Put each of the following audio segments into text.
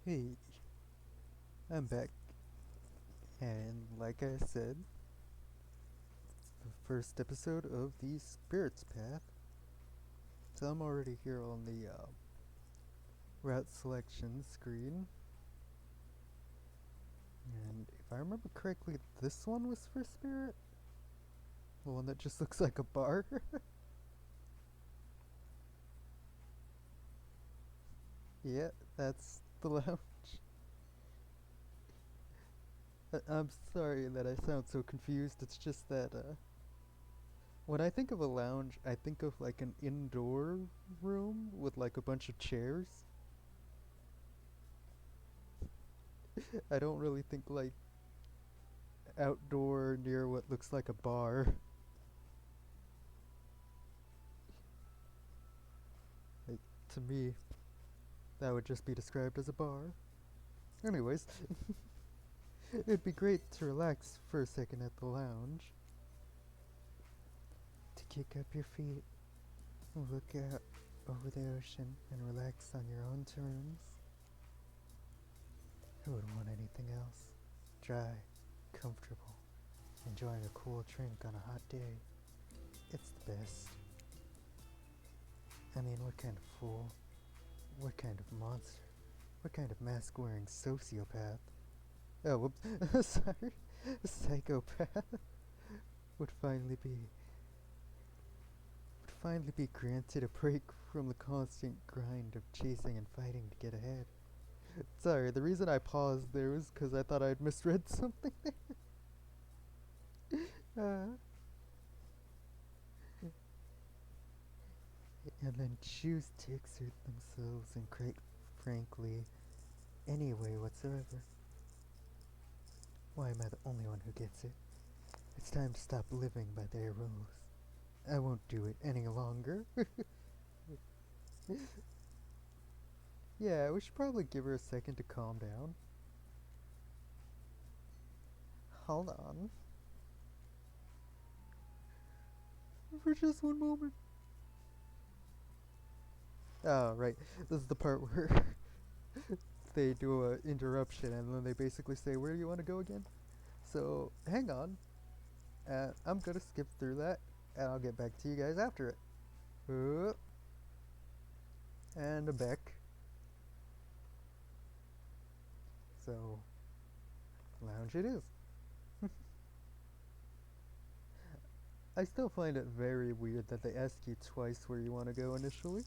Hey, I'm back, and like I said, the first episode of the Spirits Path. So I'm already here on the route selection screen, and if I remember correctly, this one was for Spirit, the one that just looks like a bar. Yeah, that's the lounge. I'm sorry that I sound so confused. It's just that when I think of a lounge, I think of like an indoor room with like a bunch of chairs. I don't really think like outdoor near what looks like a bar. Like, to me, that would just be described as a bar. Anyways, it'd be great to relax for a second at the lounge. To kick up your feet, look out over the ocean, and relax on your own terms. Who would want anything else? Dry, comfortable, enjoying a cool drink on a hot day. It's the best. I mean, what kind of fool? What kind of monster? What kind of mask wearing sociopath? Oh, whoops. Sorry. Psychopath would finally be granted a break from the constant grind of chasing and fighting to get ahead. Sorry, the reason I paused there was because I thought I'd misread something. uh, and then choose to exert themselves in quite frankly any way whatsoever. Why am I the only one who gets it? It's time to stop living by their rules. I won't do it any longer. Yeah, we should probably give her a second to calm down. Hold on. For just one moment. Oh, right. This is the part where they do a interruption and then they basically say, "Where do you want to go again?" So, hang on. I'm gonna skip through that and I'll get back to you guys after it. And a back. So, lounge it is. I still find it very weird that they ask you twice where you want to go initially.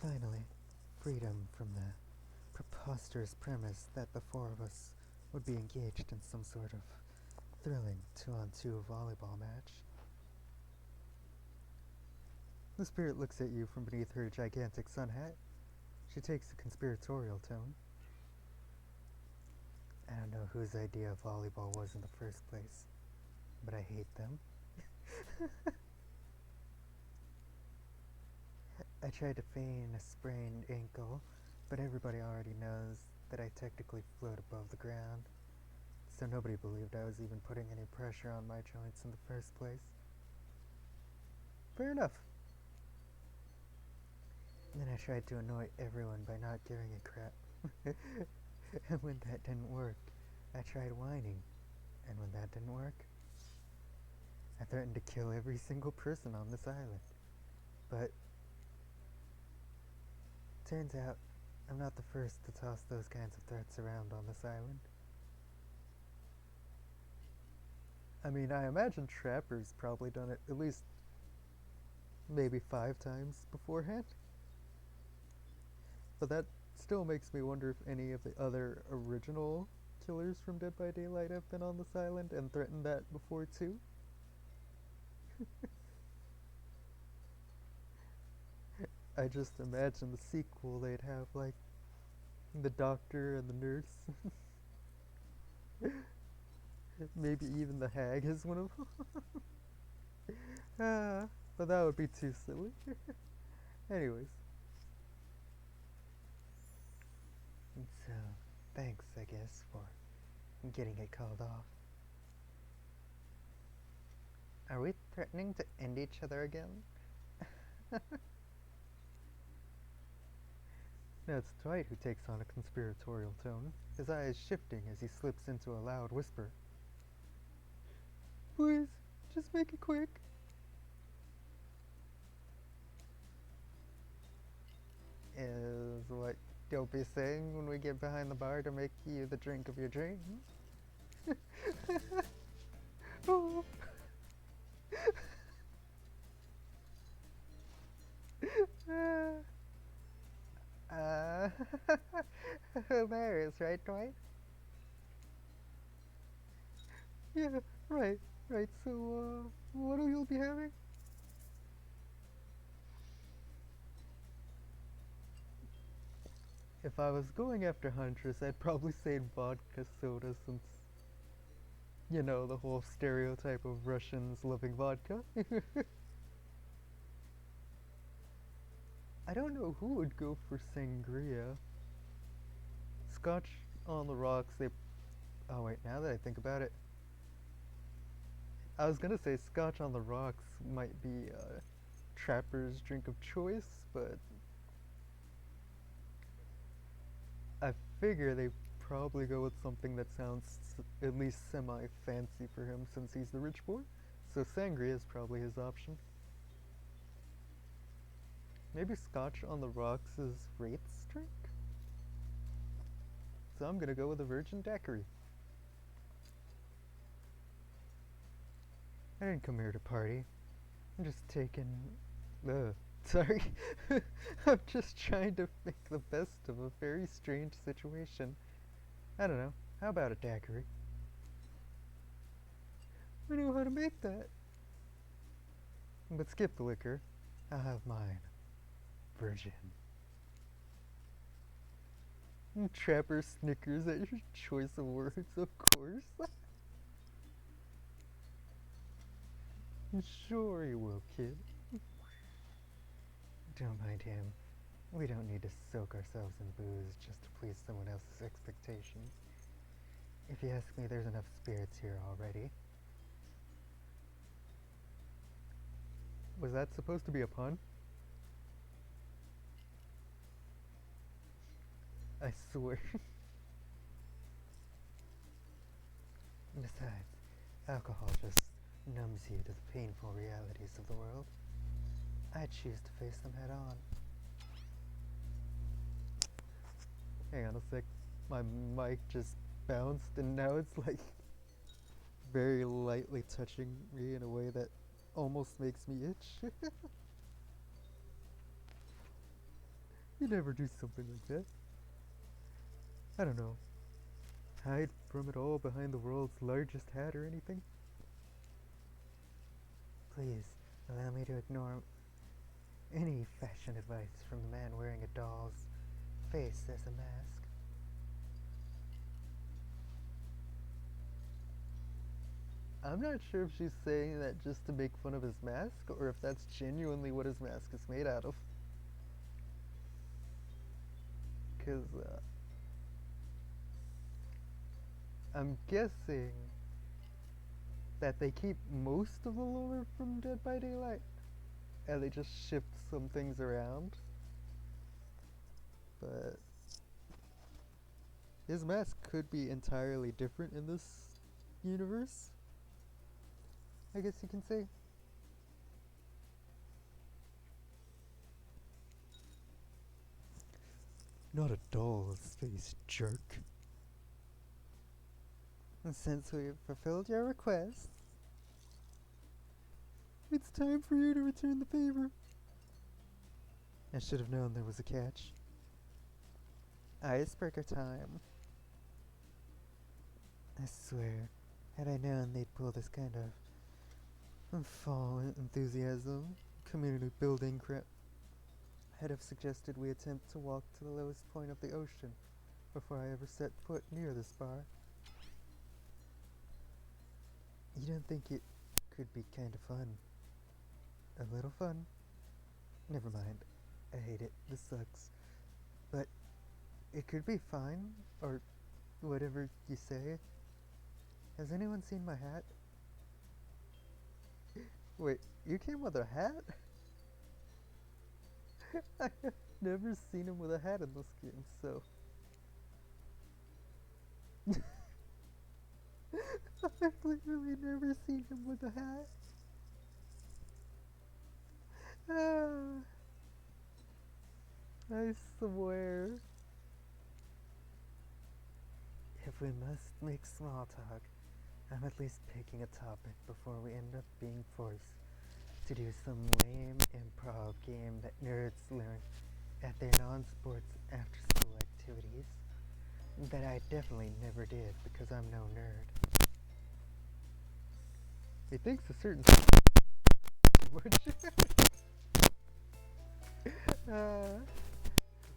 Finally, freedom from the preposterous premise that the four of us would be engaged in some sort of thrilling two-on-two volleyball match. The spirit looks at you from beneath her gigantic sun hat. She takes a conspiratorial tone. I don't know whose idea volleyball was in the first place, but I hate them. I tried to feign a sprained ankle, but everybody already knows that I technically float above the ground, so nobody believed I was even putting any pressure on my joints in the first place. Fair enough. And then I tried to annoy everyone by not giving a crap. And when that didn't work, I tried whining. And when that didn't work, I threatened to kill every single person on this island. But turns out I'm not the first to toss those kinds of threats around on this island. I mean, I imagine Trapper's probably done it at least maybe 5 times beforehand. But that still makes me wonder if any of the other original killers from Dead by Daylight have been on this island and threatened that before too. I just imagine the sequel they'd have like the doctor and the nurse. Maybe even the hag is one of them. But that would be too silly. Anyways, and so thanks, I guess, for getting it called off. Are we threatening to end each other again? Now it's Dwight who takes on a conspiratorial tone, his eyes shifting as he slips into a loud whisper. Please, just make it quick. Is what you'll be saying when we get behind the bar to make you the drink of your dreams. Oh. uh, hilarious, right, Dwight? Yeah, right, right. So, what will you be having? If I was going after Huntress, I'd probably say vodka soda since, you know, the whole stereotype of Russians loving vodka. I don't know who would go for sangria. Scotch on the rocks, they. Oh, wait, now that I think about it, I was gonna say Scotch on the rocks might be a trapper's drink of choice, but I figure they probably go with something that sounds at least semi-fancy for him since he's the rich boy. So sangria is probably his option. Maybe Scotch on the rocks is Wraith's drink? So I'm gonna go with a virgin daiquiri. I didn't come here to party. I'm just taking. Sorry. I'm just trying to make the best of a very strange situation. I don't know. How about a daiquiri? I know how to make that. But skip the liquor. I'll have mine. Virgin. Trapper snickers at your choice of words, of course. Sure you will, kid. Don't mind him. We don't need to soak ourselves in booze just to please someone else's expectations. If you ask me, there's enough spirits here already. Was that supposed to be a pun? I swear. Besides, alcohol just numbs you to the painful realities of the world. I choose to face them head on. Hang on a sec. My mic just bounced and now it's like very lightly touching me in a way that almost makes me itch. You never do something like that. I don't know. Hide from it all behind the world's largest hat or anything? Please, allow me to ignore any fashion advice from the man wearing a doll's face as a mask. I'm not sure if she's saying that just to make fun of his mask, or if that's genuinely what his mask is made out of. Because, I'm guessing that they keep most of the lore from Dead by Daylight, and they just shift some things around. But his mask could be entirely different in this universe, I guess you can say. Not a doll's face, jerk. And since we've fulfilled your request, it's time for you to return the favor. I should have known there was a catch. Icebreaker time. I swear, had I known they'd pull this kind of fall enthusiasm, community building crap, I'd have suggested we attempt to walk to the lowest point of the ocean before I ever set foot near this bar. You don't think it could be kind of fun? A little fun? Never mind. I hate it. This sucks. But it could be fine, or whatever you say. Has anyone seen my hat? Wait, you came with a hat? never seen him with a hat in this game, so I've literally never seen him with a hat. Ah, I swear. If we must make small talk, I'm at least picking a topic before we end up being forced to do some lame improv game that nerds learn at their non-sports after-school activities that I definitely never did because I'm no nerd. He thinks a certain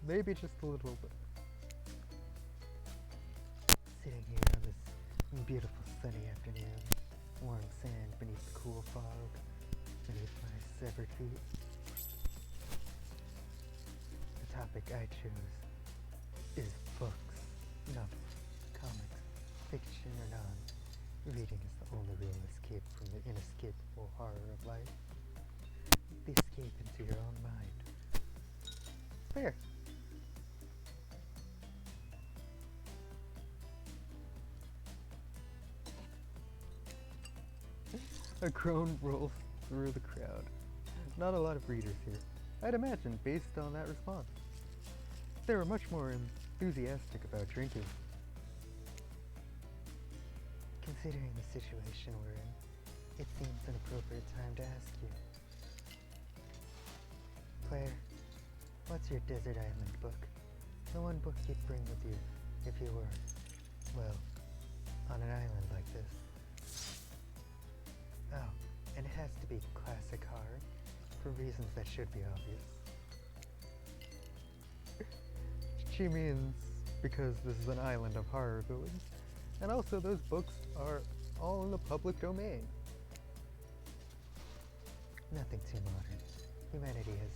maybe just a little bit. Sitting here on this beautiful sunny afternoon, warm sand beneath the cool fog, beneath my severed feet. The topic I chose is books, novels, comics, fiction or none. Reading is the only real escape from the inescapable horror of life. The escape into your own mind. Fair. A groan rolls through the crowd. Not a lot of readers here, I'd imagine, based on that response. They were much more enthusiastic about drinking. Considering the situation we're in, it seems an appropriate time to ask you. Claire, what's your desert island book? The one book you'd bring with you if you were, well, on an island like this. Oh, and it has to be classic horror, for reasons that should be obvious. She means because this is an island of horror villains, and also those books are all in the public domain. Nothing too modern. Humanity has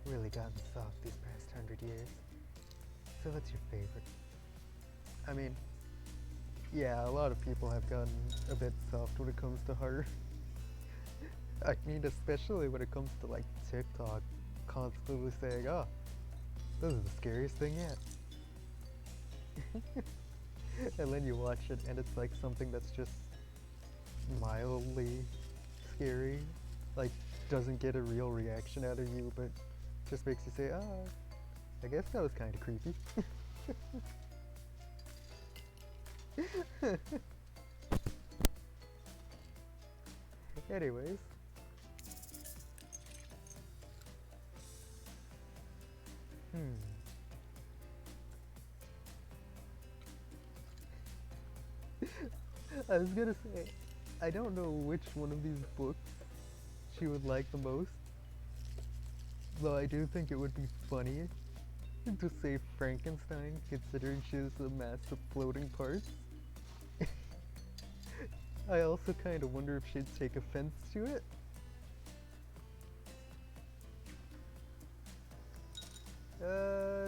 really gotten soft these past 100 years. So what's your favorite? I mean, yeah, a lot of people have gotten a bit soft when it comes to horror. I mean, especially when it comes to like TikTok constantly saying, oh, this is the scariest thing yet. And then you watch it and it's like something that's just mildly scary, like doesn't get a real reaction out of you, but just makes you say, oh, I guess that was kind of creepy. Anyways. I was gonna say, I don't know which one of these books she would like the most, though I do think it would be funny to say Frankenstein, considering she's a mass of floating parts. I also kind of wonder if she'd take offense to it.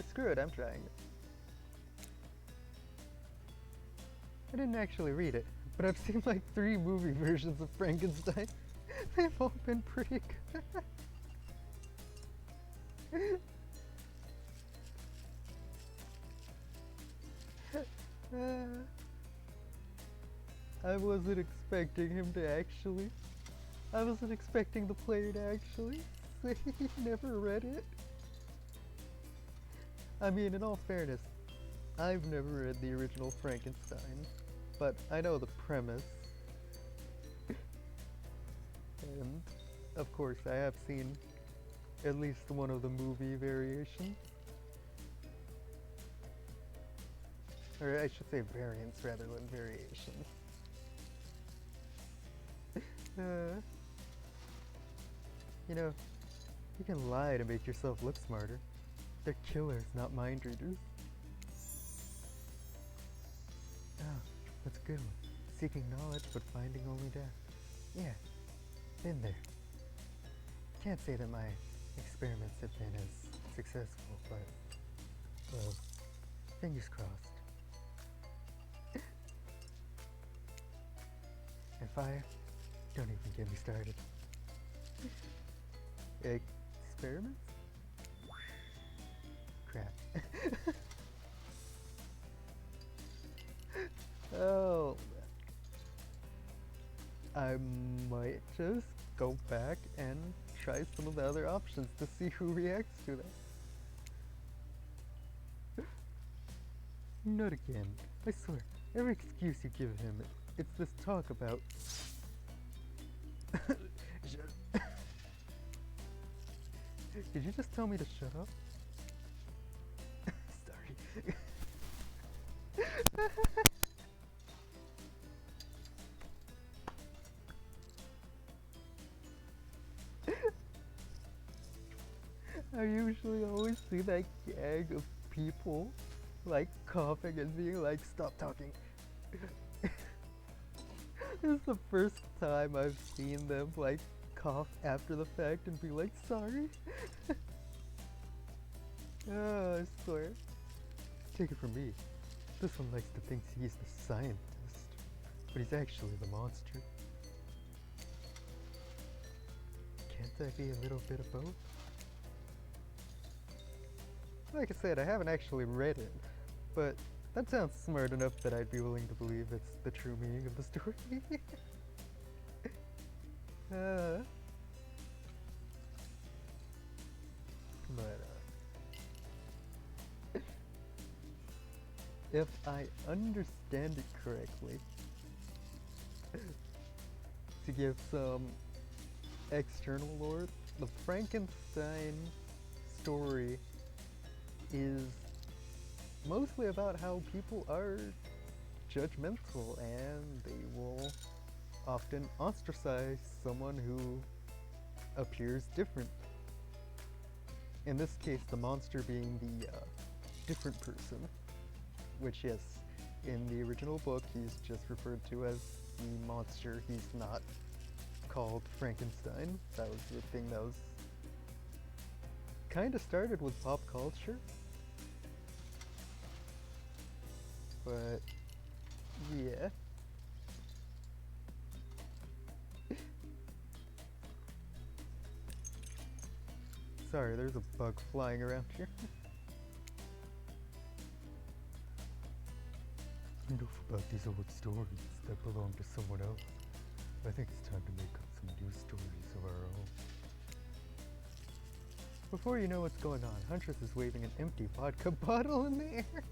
Screw it, I'm trying it. I didn't actually read it, but I've seen like 3 movie versions of Frankenstein. They've all been pretty good. I wasn't expecting him to actually. I wasn't expecting the player to actually say he never read it. I mean, in all fairness, I've never read the original Frankenstein, but I know the premise. And, of course, I have seen at least one of the movie variations. Or I should say variants rather than variations. You know, you can lie to make yourself look smarter. They're killers, not mind readers. Oh, that's a good one. Seeking knowledge, but finding only death. Yeah, been there. Can't say that my experiments have been as successful, but, well, fingers crossed. And fire? Don't even get me started. Experiments? Oh, I might just go back and try some of the other options to see who reacts to that. Not again. I swear, every excuse you give him, it's this talk about. Did you just tell me to shut up? Sorry. I usually always see that gag of people like coughing and being like, stop talking. This is the first time I've seen them like cough after the fact and be like, sorry. Oh, I swear. Take it from me. This one likes to think he's the scientist, but he's actually the monster. Can't I be a little bit of both? Like I said, I haven't actually read it, but that sounds smart enough that I'd be willing to believe it's the true meaning of the story. But if I understand it correctly, to give some external lore, the Frankenstein story is mostly about how people are judgmental and they will often ostracize someone who appears different. In this case, the monster being the different person, which, yes, in the original book, he's just referred to as the monster. He's not called Frankenstein. That was the thing that was kind of started with pop culture. But, yeah. Sorry, there's a bug flying around here. Enough about these old stories that belong to someone else. I think it's time to make up some new stories of our own. Before you know what's going on, Huntress is waving an empty vodka bottle in the air.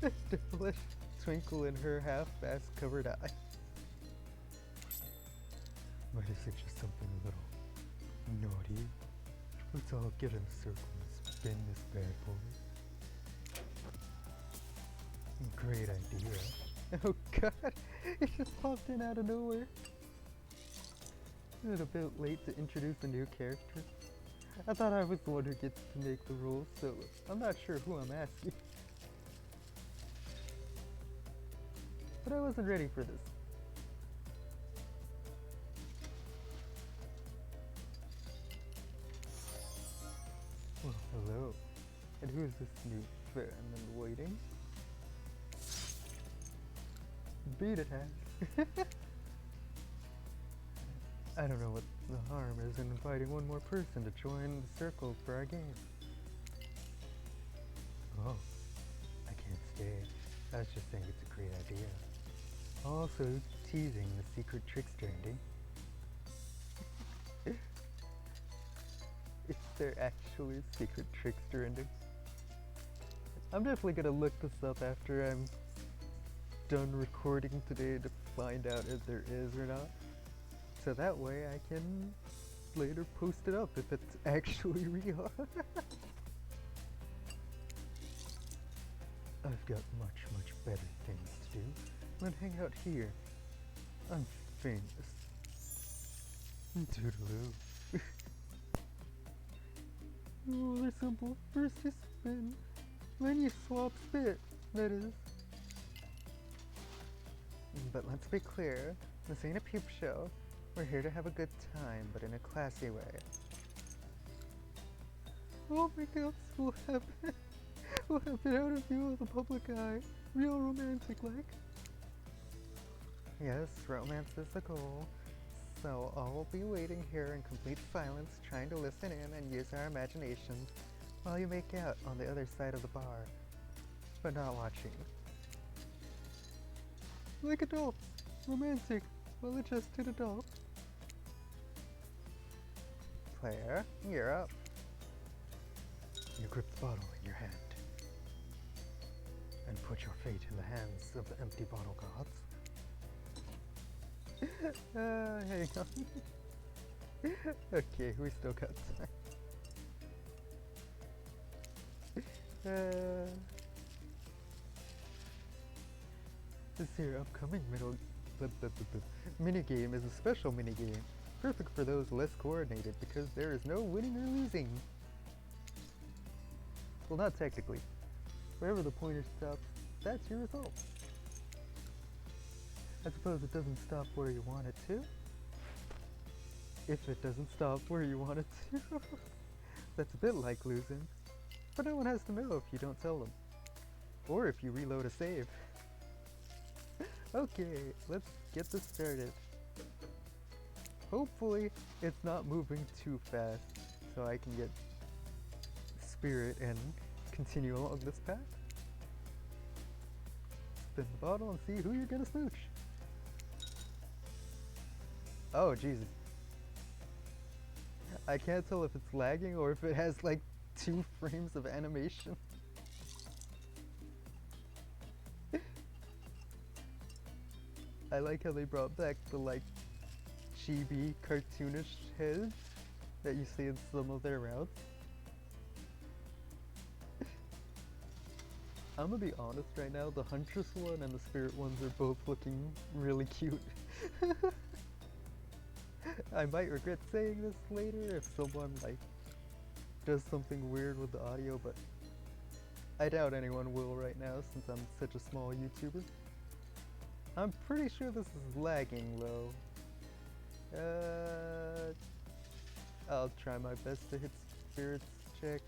A devilish twinkle in her half-mask covered eye. Might have said just something a little naughty. Let's all get in a circle and spin this bad boy. Great idea. Oh god, it just popped in out of nowhere. Is it a bit late to introduce a new character? I thought I was the one who gets to make the rules, so I'm not sure who I'm asking. But I wasn't ready for this. Well, hello. And who is this new friend in waiting? Beat it, Hack. I don't know what the harm is in inviting one more person to join the circle for our game. Oh, I can't stay. I was just saying it's a great idea. Also teasing the secret trickster ending. Is there actually a secret trickster ending? I'm definitely gonna look this up after I'm done recording today to find out if there is or not. So that way I can later post it up if it's actually real. I've got much better things to do than hang out here. I'm famous. Toodaloo. Roller symbol. First you spin, then you swap spit, that is. But let's be clear, this ain't a peep show. We're here to have a good time, but in a classy way. All breakouts will happen. Will happen out of view of the public eye. Real romantic like. Yes, romance is the goal. So all will be waiting here in complete silence, trying to listen in and use our imaginations. while you make out on the other side of the bar, but not watching. Like adults, romantic, well-adjusted adults. Player, you're up. You grip the bottle in your hand and put your fate in the hands of the empty bottle gods. Hang on. Okay, we still got time. This here upcoming minigame is a special minigame, perfect for those less coordinated because there is no winning or losing. Well, not technically. Wherever the pointer stops, that's your result. I suppose it doesn't stop where you want it to. If it doesn't stop where you want it to. That's a bit like losing. But no one has to know if you don't tell them. Or if you reload a save. Okay, let's get this started. Hopefully, it's not moving too fast so I can get spirit and continue along this path. Spin the bottle and see who you're gonna smooch. Oh, Jesus. I can't tell if it's lagging or if it has like 2 frames of animation. I like how they brought back the like chibi cartoonish heads that you see in some of their routes. I'm gonna be honest right now, the Huntress one and the Spirit ones are both looking really cute. I might regret saying this later if someone like does something weird with the audio, but I doubt anyone will right now since I'm such a small YouTuber. I'm pretty sure this is lagging though. I'll try my best to hit spirits check,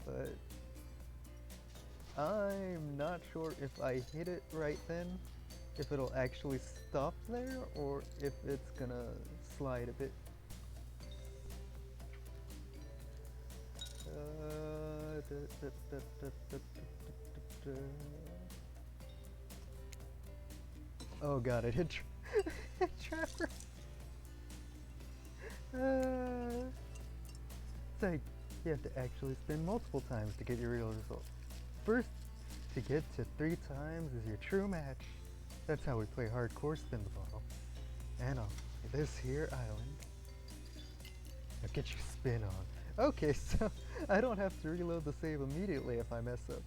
but I'm not sure if I hit it right then, if it'll actually stop there or if it's gonna slide a bit. Oh god, it hit Trapper. It's like you have to actually spin multiple times to get your real result. First, to get to 3 times is your true match. That's how we play hardcore spin the bottle. And on this here island. Now get your spin on. Okay, so I don't have to reload the save immediately if I mess up.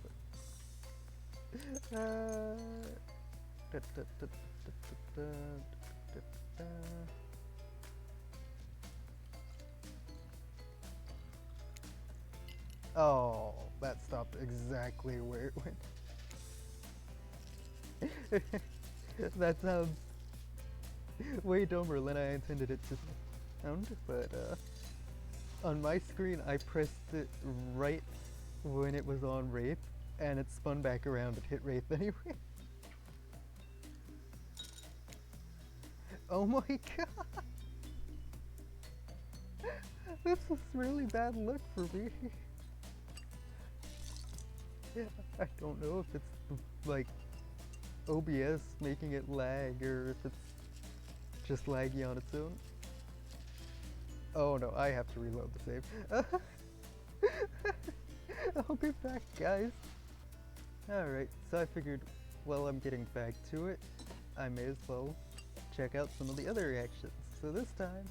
Oh, that stopped exactly where it went. That sounds way dumber than I intended it to sound, but on my screen I pressed it right when it was on Wraith, and it spun back around and hit Wraith anyway. Oh my god! This was really bad luck for me. Yeah, I don't know if it's like OBS making it lag or if it's just laggy on its own. Oh no, I have to reload the save. I'll be back, guys. Alright, so I figured while I'm getting back to it, I may as well check out some of the other reactions. So this time,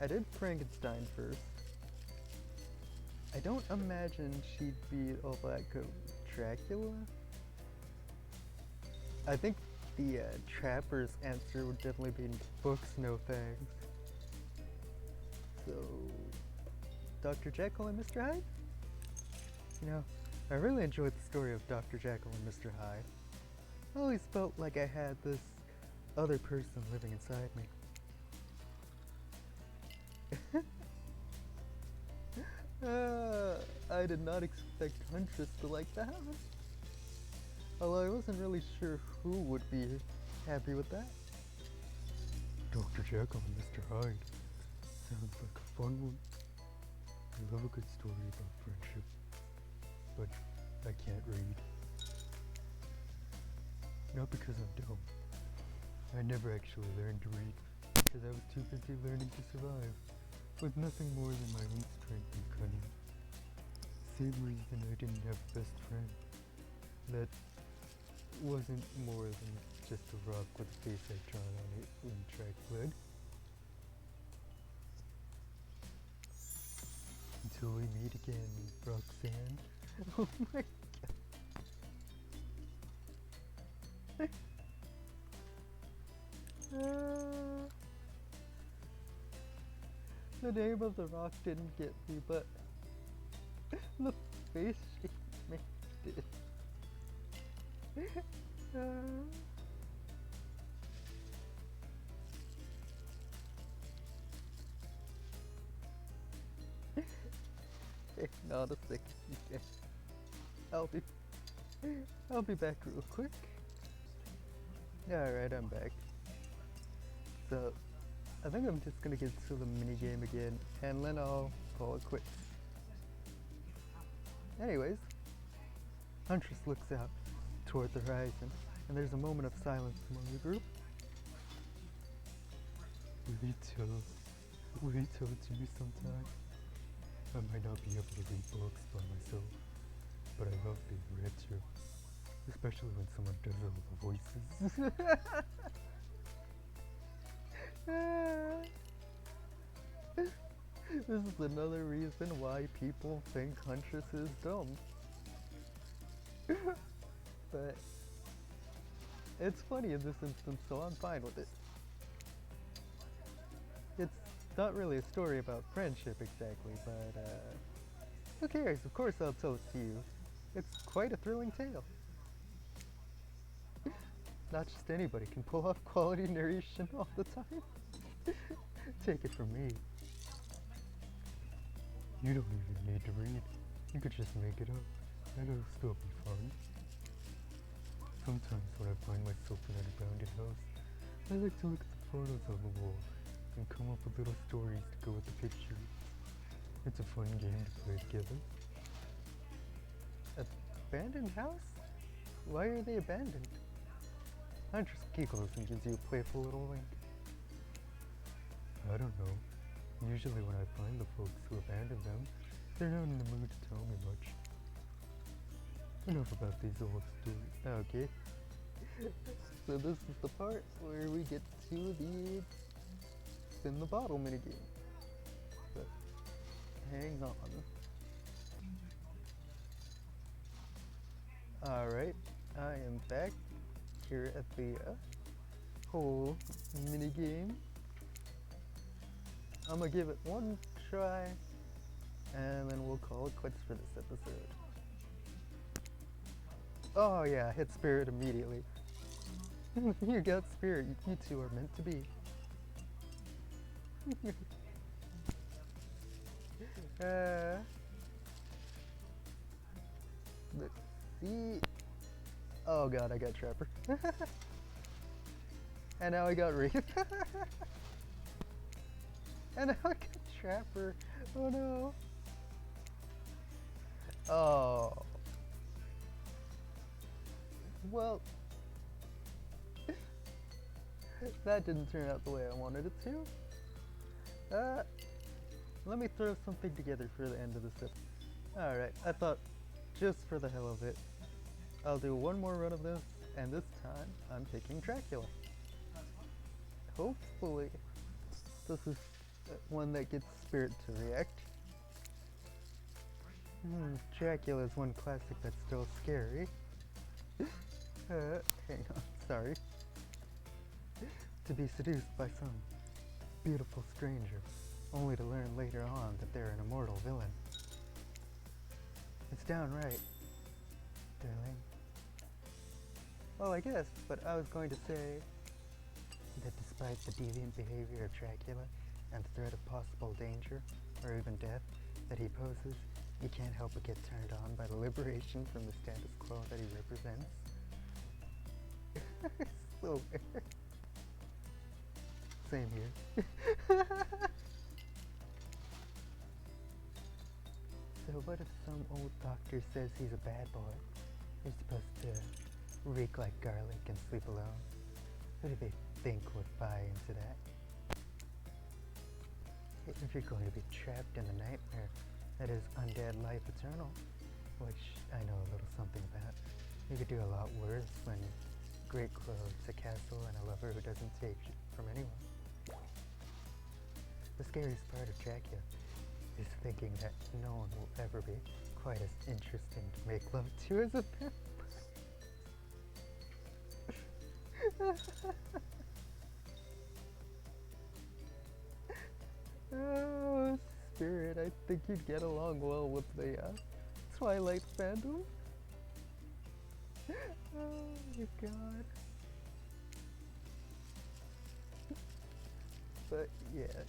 I did Frankenstein first. I don't imagine she'd be all that good with Dracula. I think the Trapper's answer would definitely be books, no thanks. So, Dr. Jekyll and Mr. Hyde? You know, I really enjoyed the story of Dr. Jekyll and Mr. Hyde. I always felt like I had this other person living inside me. I did not expect Huntress to like that. Although I wasn't really sure who would be happy with that. Dr. Jekyll and Mr. Hyde. Sounds like a fun one. I love a good story about friendship, but I can't read. Not because I'm dumb. I never actually learned to read because I was too busy learning to survive with nothing more than my own strength and cunning. Same reason I didn't have a best friend. That wasn't more than just a rock with a face I'd drawn on it when track led. Until we meet again, Roxanne. Oh my god. The name of the rock didn't get me, but the face she made did. Hey, not a second. Okay. I'll be back real quick. Alright, I'm back. So, I think I'm just gonna get to the minigame again, and then I'll call it quits. Anyways, Huntress looks out toward the horizon, and there's a moment of silence among the group. Will you tell it to me sometime? I might not be able to read books by myself, but I love being read to, especially when someone does all the voices. This is another reason why people think Huntress is dumb. But it's funny in this instance, so I'm fine with it. It's not really a story about friendship exactly, but who cares? Of course I'll tell it to you. It's quite a thrilling tale. Not just anybody can pull off quality narration all the time. Take it from me. You don't even need to read. You could just make it up, and it'll still be fun. Sometimes when I find myself in an abandoned house, I like to look at the photos on the wall and come up with little stories to go with the pictures. It's a fun game to play together. Abandoned house? Why are they abandoned? Huntress giggles and gives you a playful little wink. I don't know. Usually when I find the folks who abandoned them, they're not in the mood to tell me much. Enough about these old stories. Okay. So this is the part where we get to the spin the bottle minigame. But hang on. Alright, I am back here at the whole minigame. I'm gonna give it one try, and then we'll call it quits for this episode. Oh yeah, hit spirit immediately. You got spirit, you two are meant to be. Let's see. Oh god, I got Trapper. And now I got Wraith. And now I got Trapper. Oh no. Oh. Well, that didn't turn out the way I wanted it to. Let me throw something together for the end of this episode. Alright, I thought, just for the hell of it, I'll do one more run of this, and this time I'm picking Dracula. Hopefully, this is one that gets Spirit to react. Dracula is one classic that's still scary. Hang on, sorry. To be seduced by some beautiful stranger, only to learn later on that they're an immortal villain. It's downright thrilling. Well, I guess, but I was going to say that despite the deviant behavior of Dracula and the threat of possible danger, or even death, that he poses, you can't help but get turned on by the liberation from the status quo that he represents. So weird. Same here. What if some old doctor says he's a bad boy? He's supposed to reek like garlic and sleep alone. Who do they think would buy into that? If you're going to be trapped in the nightmare that is undead life eternal, which I know a little something about, you could do a lot worse when great clothes, a castle, and a lover who doesn't take shit from anyone. The scariest part of Dracula is thinking that no one will ever be quite as interesting to make love to as a vampire. Oh, Spirit, I think you'd get along well with the Twilight fandom. Oh my god. But yeah.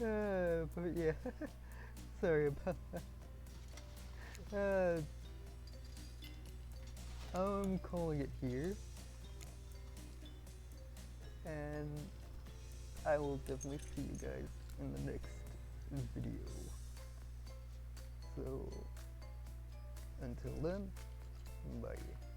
But yeah. Sorry about that. I'm calling it here. And I will definitely see you guys in the next video. So, until then, bye.